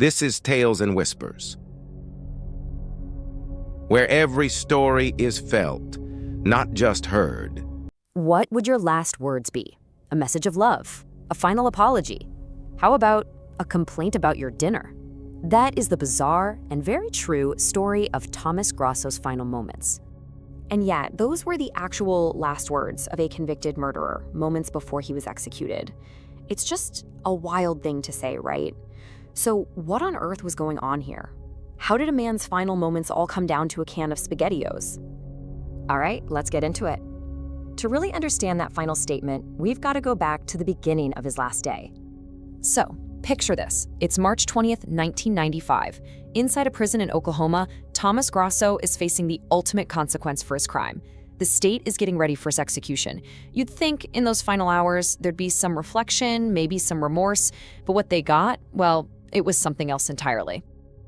This is Tales and Whispers, where every story is felt, not just heard. What would your last words be? A message of love? A final apology? How about a complaint about your dinner? That is the bizarre and very true story of Thomas Grasso's final moments. And yet, those were the actual last words of a convicted murderer moments before he was executed. It's just a wild thing to say, right? So what on earth was going on here? How did a man's final moments all come down to a can of SpaghettiOs? All right, let's get into it. To really understand that final statement, we've got to go back to the beginning of his last day. So, picture this. It's March 20th, 1995. Inside a prison in Oklahoma, Thomas Grasso is facing the ultimate consequence for his crime. The state is getting ready for his execution. You'd think in those final hours there'd be some reflection, maybe some remorse, but what they got, well, it was something else entirely.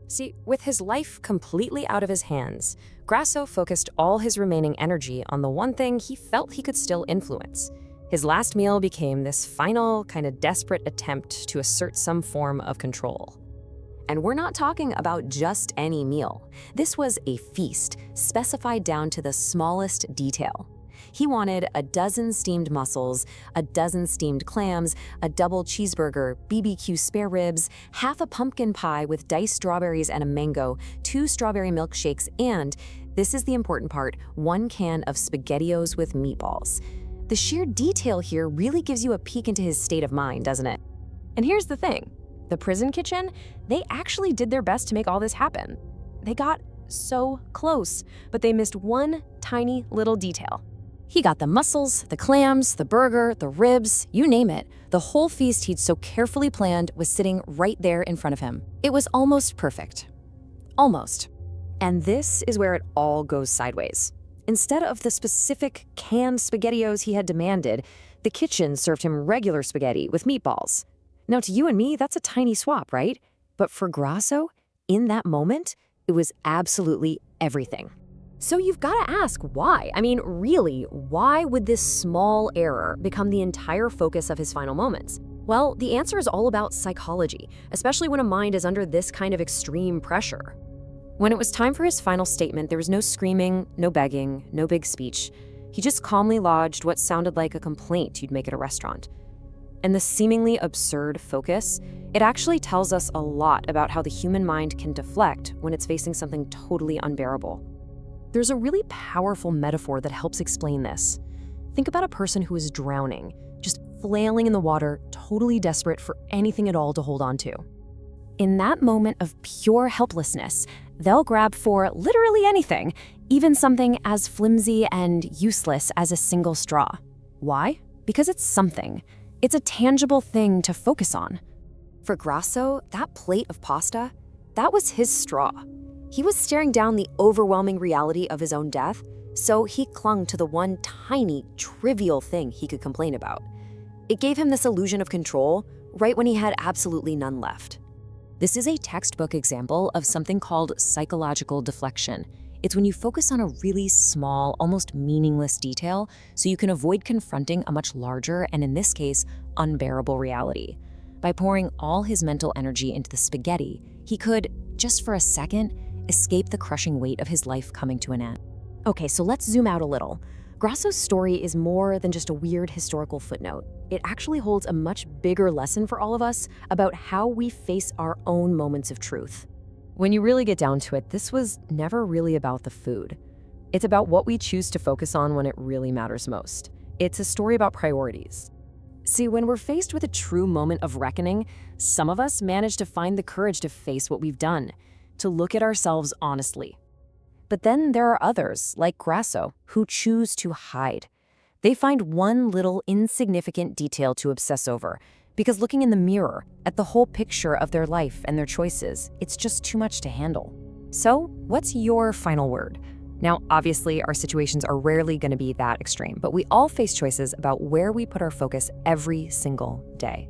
See, with his life completely out of his hands, Grasso focused all his remaining energy on the one thing he felt he could still influence. His last meal became this final, kind of desperate attempt to assert some form of control. And we're not talking about just any meal. This was a feast, specified down to the smallest detail. He wanted a dozen steamed mussels, a dozen steamed clams, a double cheeseburger, BBQ spare ribs, half a pumpkin pie with diced strawberries and a mango, 2 strawberry milkshakes, and, this is the important part, 1 can of SpaghettiOs with meatballs. The sheer detail here really gives you a peek into his state of mind, doesn't it? And here's the thing. The prison kitchen, they actually did their best to make all this happen. They got so close, but they missed one tiny little detail. He got the mussels, the clams, the burger, the ribs, you name it. The whole feast he'd so carefully planned was sitting right there in front of him. It was almost perfect. Almost. And this is where it all goes sideways. Instead of the specific canned SpaghettiOs he had demanded, the kitchen served him regular spaghetti with meatballs. Now, to you and me, that's a tiny swap, right? But for Grasso, in that moment, it was absolutely everything. So you've got to ask why. I mean, really, why would this small error become the entire focus of his final moments? Well, the answer is all about psychology, especially when a mind is under this kind of extreme pressure. When it was time for his final statement, there was no screaming, no begging, no big speech. He just calmly lodged what sounded like a complaint you'd make at a restaurant. And the seemingly absurd focus, it actually tells us a lot about how the human mind can deflect when it's facing something totally unbearable. There's a really powerful metaphor that helps explain this. Think about a person who is drowning, just flailing in the water, totally desperate for anything at all to hold on to. In that moment of pure helplessness, they'll grab for literally anything, even something as flimsy and useless as a single straw. Why? Because it's something. It's a tangible thing to focus on. For Grasso, that plate of pasta, that was his straw. He was staring down the overwhelming reality of his own death, so he clung to the one tiny, trivial thing he could complain about. It gave him this illusion of control right when he had absolutely none left. This is a textbook example of something called psychological deflection. It's when you focus on a really small, almost meaningless detail so you can avoid confronting a much larger, and in this case, unbearable reality. By pouring all his mental energy into the spaghetti, he could, just for a second, escape the crushing weight of his life coming to an end. Okay, so let's zoom out a little. Grasso's story is more than just a weird historical footnote. It actually holds a much bigger lesson for all of us about how we face our own moments of truth. When you really get down to it, this was never really about the food. It's about what we choose to focus on when it really matters most. It's a story about priorities. See, when we're faced with a true moment of reckoning, some of us manage to find the courage to face what we've done, to look at ourselves honestly. But then there are others, like Grasso, who choose to hide. They find one little insignificant detail to obsess over, because looking in the mirror at the whole picture of their life and their choices, it's just too much to handle. So, what's your final word? Now, obviously, our situations are rarely going to be that extreme, but we all face choices about where we put our focus every single day.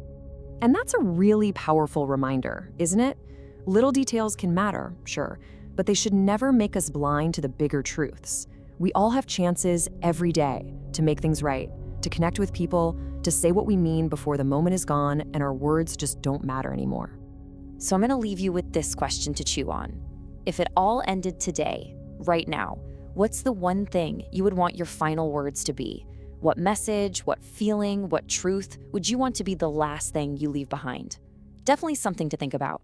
And that's a really powerful reminder, isn't it? Little details can matter, sure, but they should never make us blind to the bigger truths. We all have chances every day to make things right, to connect with people, to say what we mean before the moment is gone and our words just don't matter anymore. So I'm going to leave you with this question to chew on. If it all ended today, right now, what's the one thing you would want your final words to be? What message, what feeling, what truth would you want to be the last thing you leave behind? Definitely something to think about.